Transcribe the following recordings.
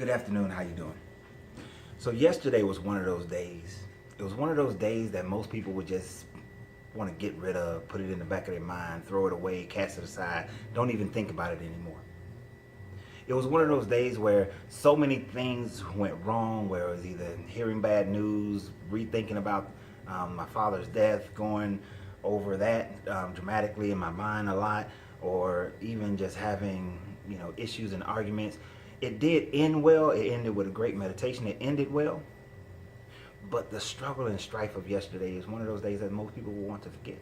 Good afternoon. How you doing? So yesterday was one of those days. It was one of those days that most people would just want to get rid of, put it in the back of their mind, throw it away, cast it aside, don't even think about it anymore. It was one of those days where so many things went wrong, where it was either hearing bad news, rethinking about my father's death, going over that dramatically in my mind a lot, or even just having issues and arguments. It did end well. It ended with a great meditation. It ended well. But the struggle and strife of yesterday is one of those days that most people will want to forget.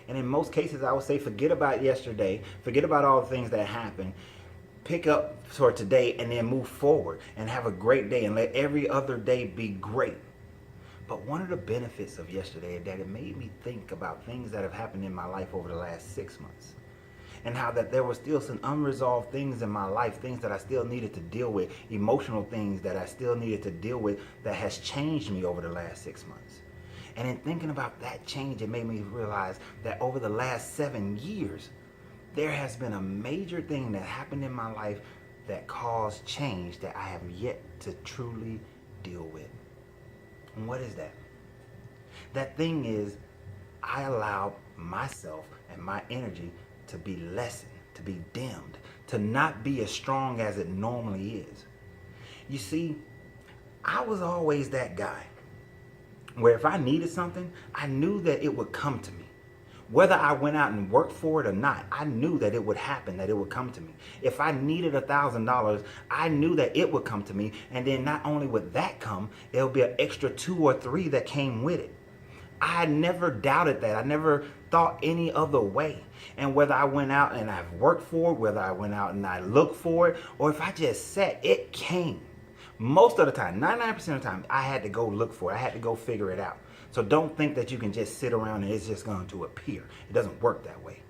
And in most cases, I would say forget about yesterday, forget about all the things that happened, pick up for today, and then move forward and have a great day and let every other day be great. But one of the benefits of yesterday is that it made me think about things that have happened in my life over the last 6 months. And how that there were still some unresolved things in my life, things that I still needed to deal with, emotional things that I still needed to deal with that has changed me over the last 6 months. And in thinking about that change, it made me realize that over the last 7 years, there has been a major thing that happened in my life that caused change that I have yet to truly deal with. And what is that? That thing is, I allowed myself and my energy to be lessened, to be dimmed, to not be as strong as it normally is. You see, I was always that guy where if I needed something, I knew that it would come to me. Whether I went out and worked for it or not, I knew that it would happen, that it would come to me. If I needed $1,000, I knew that it would come to me. And then not only would that come, there would be an extra 2 or 3 that came with it. I never doubted that. I never thought any other way. And whether I went out and I've worked for it, whether I went out and I looked for it, or if I just sat, it came. Most of the time, 99% of the time, I had to go look for it. I had to go figure it out. So don't think that you can just sit around and it's just going to appear. It doesn't work that way.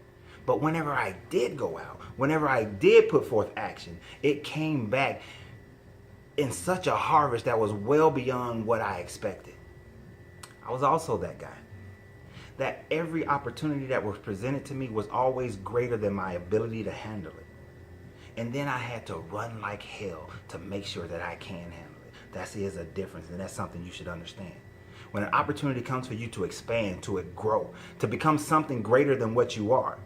But whenever I did go out, whenever I did put forth action, it came back in such a harvest that was well beyond what I expected. I was also that guy. That every opportunity that was presented to me was always greater than my ability to handle it. And then I had to run like hell to make sure that I can handle it. That is a difference, and that's something you should understand. When an opportunity comes for you to expand, to grow, to become something greater than what you are,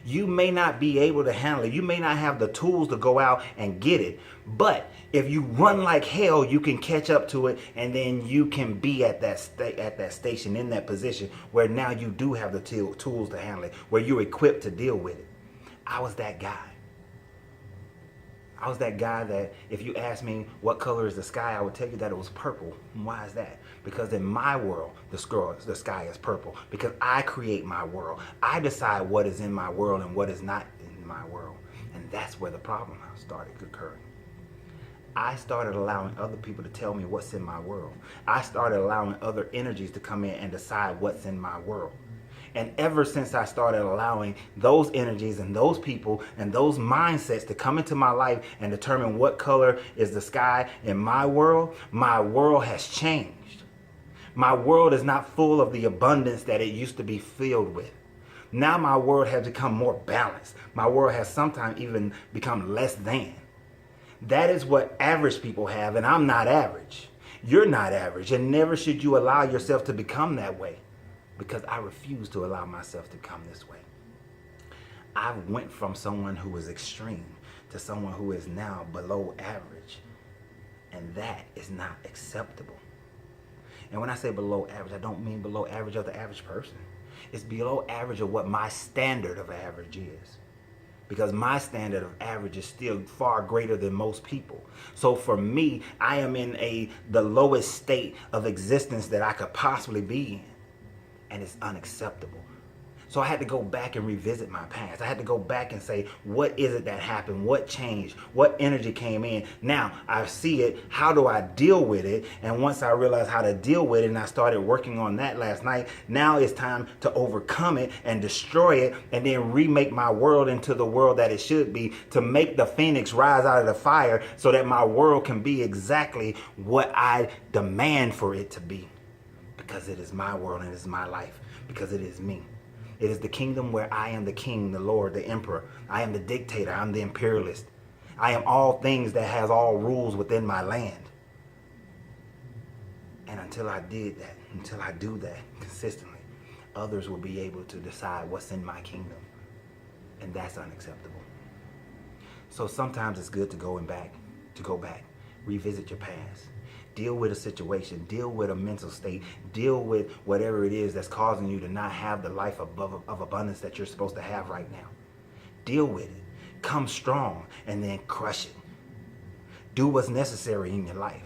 you may not be able to handle it. You may not have the tools to go out and get it. But if you run like hell, you can catch up to it, and then you can be at that station, in that position where now you do have the tools to handle it, where you're equipped to deal with it. I was that guy. I was that guy that if you asked me what color is the sky, I would tell you that it was purple. And why is that? Because in my world, the sky is purple. Because I create my world. I decide what is in my world and what is not in my world. And that's where the problem started occurring. I started allowing other people to tell me what's in my world. I started allowing other energies to come in and decide what's in my world. And ever since I started allowing those energies and those people and those mindsets to come into my life and determine what color is the sky in my world has changed. My world is not full of the abundance that it used to be filled with. Now my world has become more balanced. My world has sometimes even become less than. That is what average people have, and I'm not average. You're not average, and never should you allow yourself to become that way. Because I refuse to allow myself to come this way. I went from someone who was extreme to someone who is now below average. And that is not acceptable. And when I say below average, I don't mean below average of the average person. It's below average of what my standard of average is. Because my standard of average is still far greater than most people. So for me, I am in the lowest state of existence that I could possibly be in. And it's unacceptable. So I had to go back and revisit my past. I had to go back and say, what is it that happened? What changed? What energy came in? Now I see it. How do I deal with it? And once I realized how to deal with it, and I started working on that last night, now it's time to overcome it and destroy it, and then remake my world into the world that it should be, to make the phoenix rise out of the fire so that my world can be exactly what I demand for it to be. Because it is my world and it is my life. Because it is me. It is the kingdom where I am the king, the Lord, the emperor. I am the dictator. I'm the imperialist. I am all things that has all rules within my land. And until I do that consistently, others will be able to decide what's in my kingdom. And that's unacceptable. So sometimes it's good to go back, revisit your past, deal with a situation, deal with a mental state, deal with whatever it is that's causing you to not have the life of abundance that you're supposed to have right now. Deal with it. Come strong and then crush it. Do what's necessary in your life.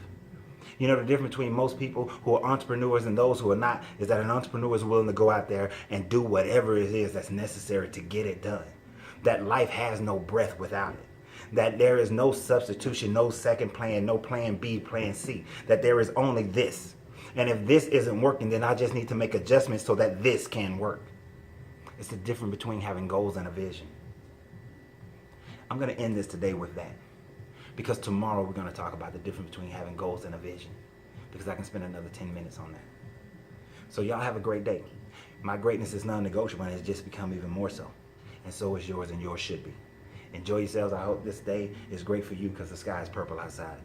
You know, the difference between most people who are entrepreneurs and those who are not is that an entrepreneur is willing to go out there and do whatever it is that's necessary to get it done. That life has no breath without it. That there is no substitution, no second plan, no plan B, plan C. That there is only this. And if this isn't working, then I just need to make adjustments so that this can work. It's the difference between having goals and a vision. I'm going to end this today with that. Because tomorrow we're going to talk about the difference between having goals and a vision. Because I can spend another 10 minutes on that. So y'all have a great day. My greatness is non-negotiable and it's just become even more so. And so is yours, and yours should be. Enjoy yourselves. I hope this day is great for you because the sky is purple outside.